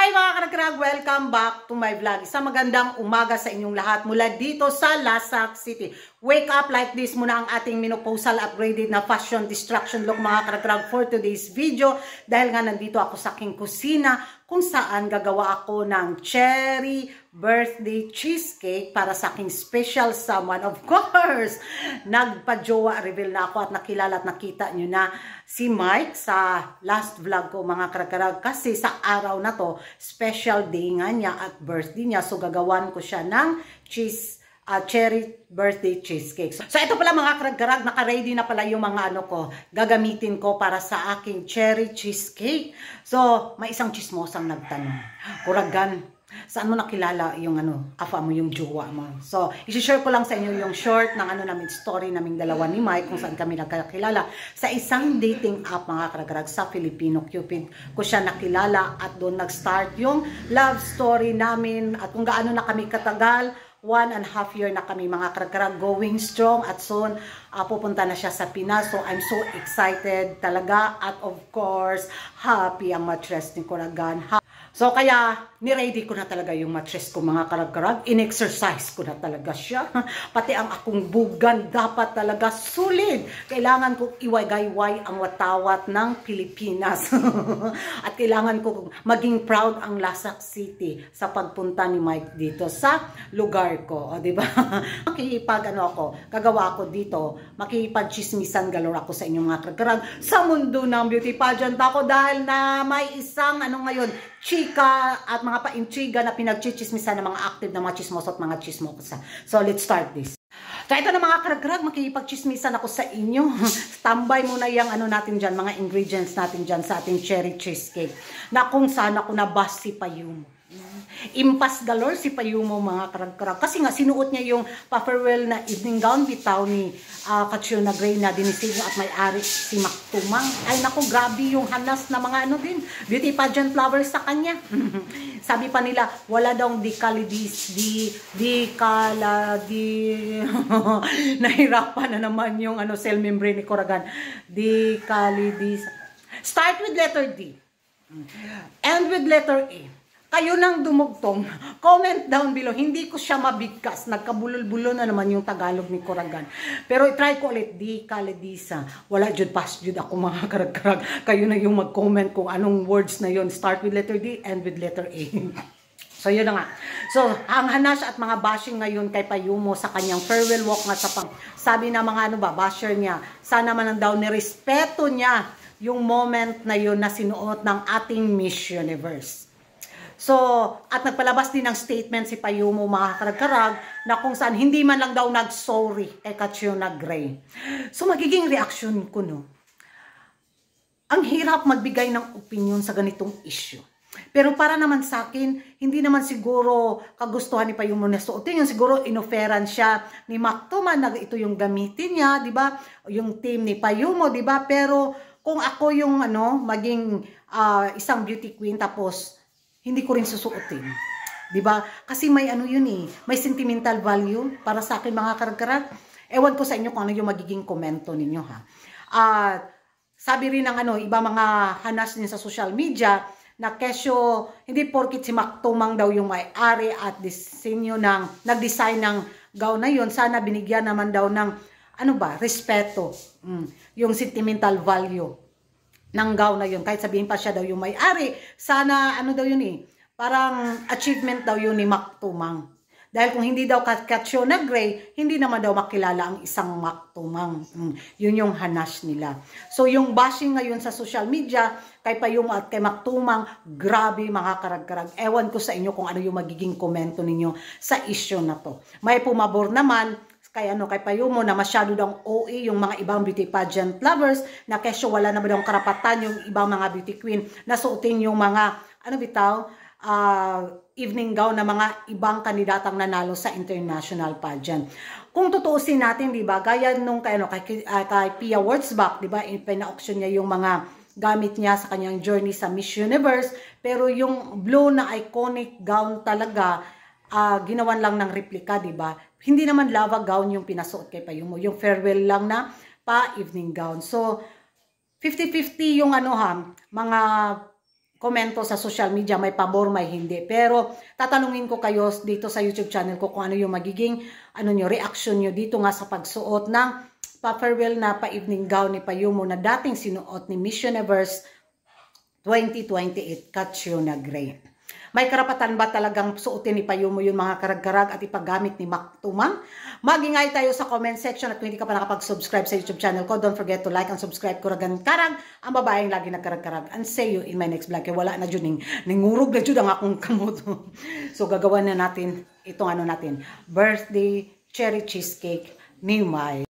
Hi mga karakrag! Welcome back to my vlog. Isang magandang umaga sa inyong lahat mula dito sa Lasak City. Wake up like this muna ang ating menopausal upgraded na fashion destruction look mga karakrag for today's video. Dahil nga nandito ako sa aking kusina kung saan gagawa ako ng cherry birthday cheesecake para sa aking special someone. Of course, nagpa-jowa reveal na ako at nakilala at nakita nyo na si Mike sa last vlog ko mga karakrag. Kasi sa araw na to, special day nga niya at birthday niya. So gagawan ko siya ng cherry birthday cheesecake. So ito pala mga karag-karag, naka-ready na pala yung mga ano ko, gagamitin ko para sa aking cherry cheesecake. So may isang chismosang nagtanong, Kuragan, saan mo nakilala yung kafa mo, yung jowa mo? So i-share ko lang sa inyo yung short ng namin, story naming dalawa ni Mike kung saan kami nagkakilala. Sa isang dating app mga karag-karag sa Filipino Cupid ko siya nakilala at doon nag-start yung love story namin at kung gaano na kami katagal. 1.5 year na kami mga karag-karag, going strong at soon pupunta na siya sa Pinas. So I'm so excited talaga at of course happy ang mattress ni Kuragan. So kaya ni-ready ko na talaga yung mattress ko mga karag-karag, in-exercise ko na talaga siya. Pati ang akong bugan dapat talaga solid. Kailangan kong iwagayway ang watawat ng Pilipinas. At kailangan ko maging proud ang Lasak City sa pagpunta ni Mike dito sa lugar ko, o diba? Gagawa ako dito, makipag-chismisan galore ako sa inyong mga karag-karag sa mundo ng beauty pageant ako dahil na may isang ngayon, chika at mga pa-intriga na pinagchichismisan ng mga active na mga chismoso at mga chismosa. So let's start this. So ito na mga karag-karag, makikipag-chismisan ako sa inyo. Tambay muna yung natin dyan, mga ingredients natin dyan sa ating cherry cheesecake. Na kung saan ako nabas si Payumo. Impas galore si Payumo mga karag-karag. Kasi nga sinuot niya yung pa-farewell na evening gown bitaw ni Catriona Gray na dinisigno at may-ari si Mactumang. Ay naku, grabe yung hanas na mga din, beauty pageant lovers sa kanya. Sabi pa nila, wala daw nahirapan na naman yung cell membrane ni Kuragan. Start with letter D. End with letter A. Kayo nang dumugtong, comment down below. Hindi ko siya mabigkas. Nagkabulol-bulo na naman yung Tagalog ni Kuragan. Pero try ko ulit. Di kaledisa. Wala jud pas jud ako mga karag-karag. Kayo na yung mag-comment kung anong words na yon. Start with letter D, end with letter A. So yun na nga. So ang hanas at mga bashing ngayon kay Payumo sa kanyang farewell walk nga sa sabi na mga basher niya, sana man daw nirespeto niya yung moment na yun na sinuot ng ating Miss Universe. So, at nagpalabas din ng statement si Payumo mga karag-karag na kung saan hindi man lang daw nag-sorry kay Catriona Gray. So, magiging reaction ko ang hirap magbigay ng opinion sa ganitong issue. Pero para naman sa akin, hindi naman siguro kagustuhan ni Payumo na suotin. Yung siguro inoferan siya ni Mactumang na ito yung gamitin niya, di ba? Yung team ni Payumo, di ba? Pero kung ako yung maging isang beauty queen tapos hindi ko rin susuotin. 'Di ba? Kasi may may sentimental value para sa akin mga karag-karag. Ewan ko sa inyo kung ano yung magiging komento ninyo ha. Sabi rin ng iba mga hanas din sa social media na kesyo hindi porkit si Mactumang daw yung may-ari at disenyo nag-design ng gown na yun, sana binigyan naman daw ng respeto. Yung sentimental value ng gown na yun. Kahit sabihin pa siya daw yung may-ari, sana daw yun parang achievement daw yun ni Mactumang. Dahil kung hindi daw Catriona Gray, hindi naman daw makilala ang isang Mactumang. Yun yung hanas nila. So yung bashing ngayon sa social media, kay Payumo at kay Mactumang, grabe mga karag-karag. Ewan ko sa inyo kung ano yung magiging komento ninyo sa issue na to. May pumabor naman, kay Payumo na masyado daw OA yung mga ibang beauty pageant lovers na kesyo wala naman daw karapatan yung ibang mga beauty queen na suotin yung mga evening gown na mga ibang kandidatang nanalo sa international pageant. Kung tutuusin natin, di ba, gaya nung kay Pia Wurtzbach, di ba, pina-auction niya yung mga gamit niya sa kanyang journey sa Miss Universe, pero yung blue na iconic gown talaga, ginawan lang ng replika, di ba? Hindi naman lava gown yung pinasuot kay Payumo, yung farewell lang na pa evening gown. So 50-50 yung mga komento sa social media, may pabor, may hindi. Pero tatanungin ko kayo dito sa YouTube channel ko kung ano yung magiging reaction nyo dito nga sa pagsuot ng pa-farewell na pa-evening gown ni Payumo na dating sinuot ni Miss Universe 2028 Catriona Gray. May karapatan ba talagang suotin ni Payumo yung mga karag-karag at ipagamit ni Mac Tumang? Mag-ingay tayo sa comment section at kung hindi ka pa nakapag-subscribe sa YouTube channel ko, don't forget to like and subscribe Kuragan Karag, ang babaeng lagi nagkarag-karag. And see you in my next vlog. Wala na dyan, ningurog na dyan ang akong kamot. So gagawa na natin itong natin, birthday cherry cheesecake ni May.